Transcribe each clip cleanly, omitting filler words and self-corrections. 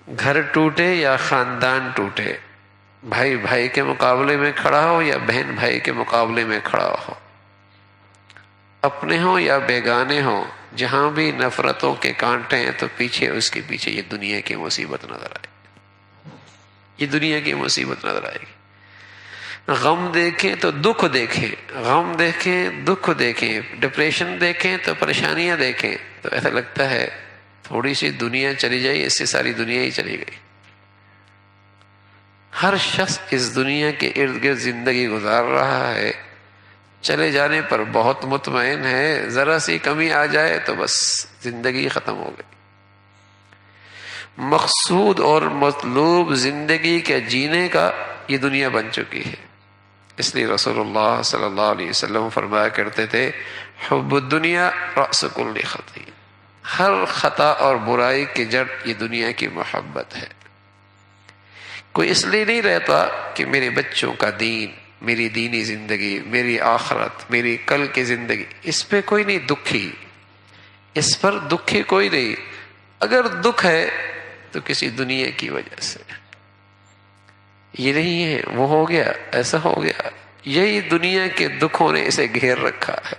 گھر ٹوٹے یا خاندان ٹوٹے، بھائی بھائی کے مقابلے میں کھڑا ہو یا بہن بھائی کے مقابلے میں کھڑا ہو، اپنے ہوں یا بیگانے ہوں، جہاں بھی نفرتوں کے کانٹے ہیں تو پیچھے اس کے پیچھے یہ دنیا کی مصیبت نظر آئے گی، یہ دنیا کی مصیبت نظر آئے گی۔ غم دیکھیں تو دکھ دیکھیں، غم دیکھیں دکھ دیکھیں، ڈپریشن دیکھیں تو پریشانیاں دیکھیں، تو ایسا لگتا ہے تھوڑی سی دنیا چلی جائے، اس سے ساری دنیا ہی چلی گئی۔ ہر شخص اس دنیا کے ارد گرد زندگی گزار رہا ہے، چلے جانے پر بہت مطمئن ہے، ذرا سی کمی آ جائے تو بس زندگی ختم ہو گئی۔ مقصود اور مطلوب زندگی کے جینے کا یہ دنیا بن چکی ہے۔ اس لیے رسول اللہ صلی اللہ علیہ وسلم فرمایا کرتے تھے، حب الدنیا رأس کل خطیئہ، ہر خطا اور برائی کی جڑ یہ دنیا کی محبت ہے۔ کوئی اس لیے نہیں رہتا کہ میرے بچوں کا دین، میری دینی زندگی، میری آخرت، میری کل کی زندگی، اس پہ کوئی نہیں دکھی، اس پر دکھی کوئی نہیں۔ اگر دکھ ہے تو کسی دنیا کی وجہ سے، یہ نہیں ہے وہ ہو گیا ایسا ہو گیا، یہی دنیا کے دکھوں نے اسے گھیر رکھا ہے۔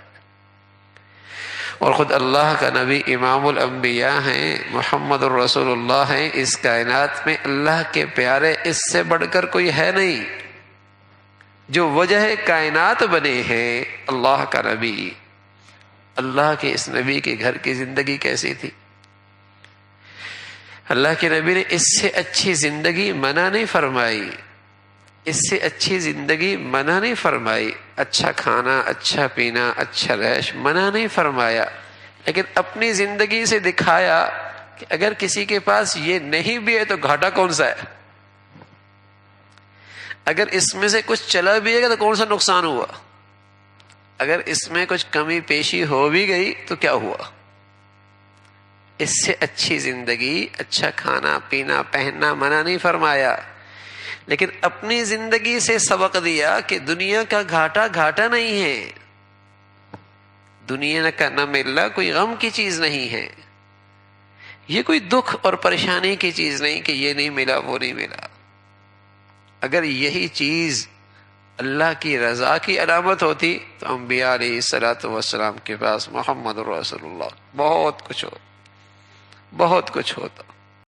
اور خود اللہ کا نبی امام الانبیاء ہیں، محمد الرسول اللہ ہیں، اس کائنات میں اللہ کے پیارے اس سے بڑھ کر کوئی ہے نہیں۔ جو وجہ کائنات بنے ہیں اللہ کا نبی، اللہ کے اس نبی کے گھر کی زندگی کیسی تھی؟ اللہ کے نبی نے اس سے اچھی زندگی منع نہیں فرمائی، اس سے اچھی زندگی منع نہیں فرمائی، اچھا کھانا، اچھا پینا، اچھا رہش منع نہیں فرمایا، لیکن اپنی زندگی سے دکھایا کہ اگر کسی کے پاس یہ نہیں بھی ہے تو گھاٹا کون سا ہے، اگر اس میں سے کچھ چلا بھی ہے گا تو کون سا نقصان ہوا، اگر اس میں کچھ کمی پیشی ہو بھی گئی تو کیا ہوا۔ اس سے اچھی زندگی، اچھا کھانا پینا پہننا منع نہیں فرمایا، لیکن اپنی زندگی سے سبق دیا کہ دنیا کا گھاٹا گھاٹا نہیں ہے، دنیا کا نہ ملنا کوئی غم کی چیز نہیں ہے، یہ کوئی دکھ اور پریشانی کی چیز نہیں کہ یہ نہیں ملا وہ نہیں ملا۔ اگر یہی چیز اللہ کی رضا کی علامت ہوتی تو انبیاء علیہ الصلوۃ والسلام کے پاس محمد رسول اللہ بہت کچھ ہوتا۔